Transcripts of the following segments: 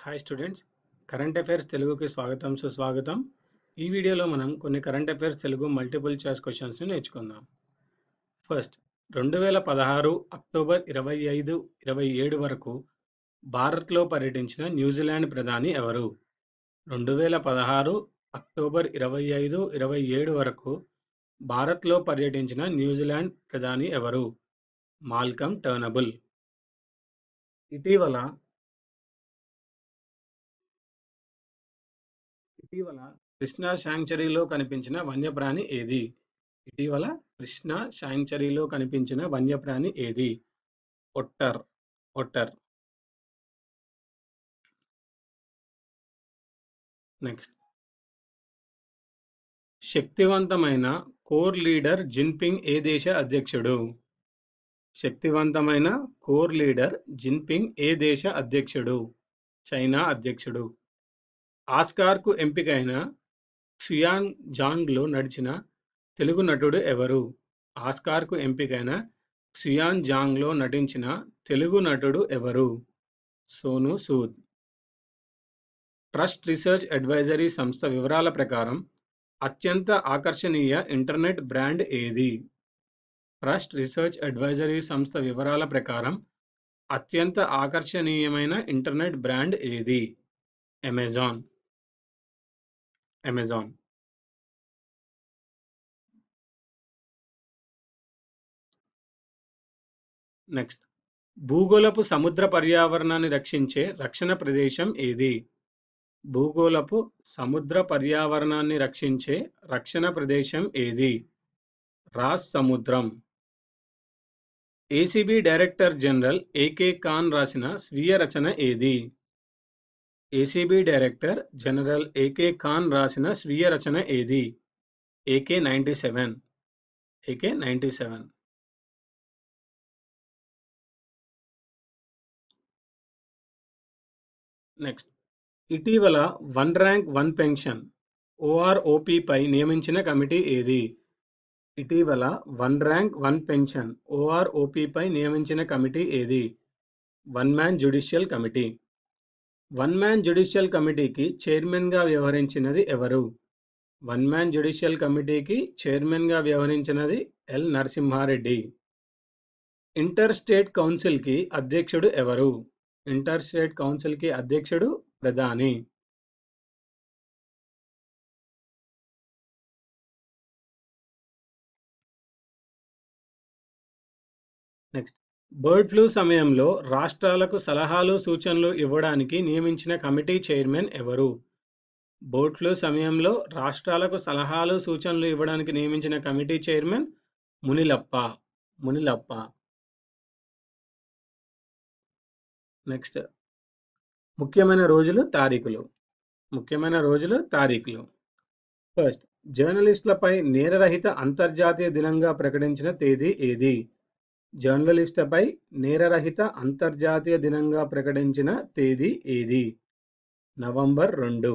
Hi students, current affairs తెలుగుకి స్వాగతం సుస్వాగతం. ఈ వీడియోలో మనం కొన్ని current affairs Telugu multiple choice క్వశ్చన్స్ని నేర్చుకుందాం. ఫస్ట్, 2016 అక్టోబర్ 25, 27 వరకు భారత్లో పర్యటించిన న్యూజిలాండ్ ప్రధాని ఎవరు? 2016 అక్టోబర్ 25, 27 వరకు భారత్లో పర్యటించిన న్యూజిలాండ్ ప్రధాని ఎవరు? Malcolm turnable. ఇటీవల కృష్ణా శాంక్చురీలో కనిపించిన వన్యప్రాణి ఏది? ఇటీవల కృష్ణా శాంక్చురీలో కనిపించిన వన్యప్రాణి ఏది? ఒట్టర్. నెక్స్ట్, శక్తివంతమైన కోర్ లీడర్ జిన్పింగ్ ఏ దేశ అధ్యక్షుడు? శక్తివంతమైన కోర్ లీడర్ జిన్పింగ్ ఏ దేశ అధ్యక్షుడు? చైనా అధ్యక్షుడు. ఆస్కార్కు ఎంపికైన క్సుయాన్ జాంగ్లో నడిచిన తెలుగు నటుడు ఎవరు? ఆస్కార్కు ఎంపికైన క్సుయాన్ జాంగ్లో నటించిన తెలుగు నటుడు ఎవరు? Sonu Sood. Trust research advisory సంస్థ వివరాల ప్రకారం అత్యంత ఆకర్షణీయ ఇంటర్నెట్ బ్రాండ్ ఏది? ట్రస్ట్ రీసెర్చ్ అడ్వైజరీ సంస్థ వివరాల ప్రకారం అత్యంత ఆకర్షణీయమైన ఇంటర్నెట్ బ్రాండ్ ఏది? అమెజాన్. నెక్స్ట్, భూగోళపు సముద్ర పర్యావరణాన్ని రక్షించే రక్షణ ప్రదేశం ఏది? భూగోళపు సముద్ర పర్యావరణాన్ని రక్షించే రక్షణ ప్రదేశం ఏది? రాస్ సముద్రం. ACB director general AK Khan రాసిన స్వీయ రచన ఏది? ACB director general AK Khan రాసిన స్వీయ రచన ఏది? ఏకే 97. నెక్స్ట్, ఇటీవల one rank one pension OROP పై నియమించిన కమిటీ ఏది? ఇటీవల one rank one pension OROP పై నియమించిన కమిటీ ఏది? One man judicial committee. One man judicial కమిటీకి చైర్మన్గా వ్యవహరించినది ఎవరు? వన్ మ్యాన్ జ్యుడిషియల్ కమిటీకి చైర్మన్గా వ్యవహరించినది ఎల్ నరసింహారెడ్డి. ఇంటర్ స్టేట్ కౌన్సిల్కి అధ్యక్షుడు ఎవరు? ఇంటర్ స్టేట్ కౌన్సిల్కి అధ్యక్షుడు ప్రధాని. నెక్స్ట్, బర్డ్ ఫ్లూ సమయంలో రాష్ట్రాలకు సలహాలు సూచనలు ఇవ్వడానికి నియమించిన కమిటీ చైర్మన్ ఎవరు? బర్డ్ ఫ్లూ సమయంలో రాష్ట్రాలకు సలహాలు సూచనలు ఇవ్వడానికి నియమించిన కమిటీ చైర్మన్ మునిలప్ప. నెక్స్ట్, ముఖ్యమైన రోజులు తారీఖులు. ఫస్ట్, జర్నలిస్టులపై నేరరహిత అంతర్జాతీయ దినంగా ప్రకటించిన తేదీ ఏది? జర్నలిస్టులపై నేరరహిత అంతర్జాతీయ దినంగా ప్రకటించిన తేదీ ఏది? నవంబర్ 2.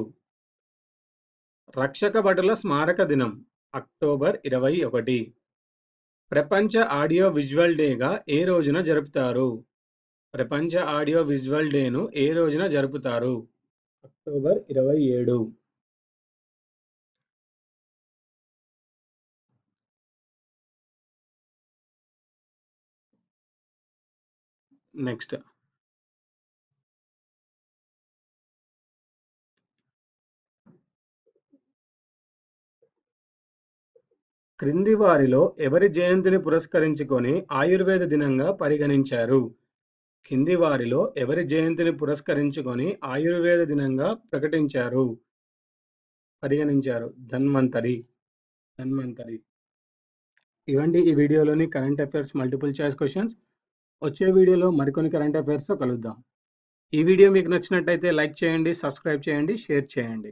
రక్షక భటుల స్మారక దినం అక్టోబర్ 21. ప్రపంచ ఆడియో విజువల్ డేగా ఏ రోజున జరుపుతారు? ప్రపంచ ఆడియో విజువల్ డేను ఏ రోజున జరుపుతారు? అక్టోబర్ 27. నెక్స్ట్, క్రింది వారిలో ఎవరి జయంతిని పురస్కరించుకొని ఆయుర్వేద దినంగా పరిగణించారు? కింది వారిలో ఎవరి జయంతిని పురస్కరించుకొని ఆయుర్వేద దినంగా పరిగణించారు? ధన్వంతరి. ఇవండి ఈ వీడియోలోని current affairs multiple choice questions. వచ్చే వీడియోలో మరికొన్ని కరెంట్ అఫైర్స్తో కలుద్దాం. ఈ వీడియో మీకు నచ్చినట్టయితే లైక్ చేయండి, సబ్స్క్రైబ్ చేయండి, షేర్ చేయండి.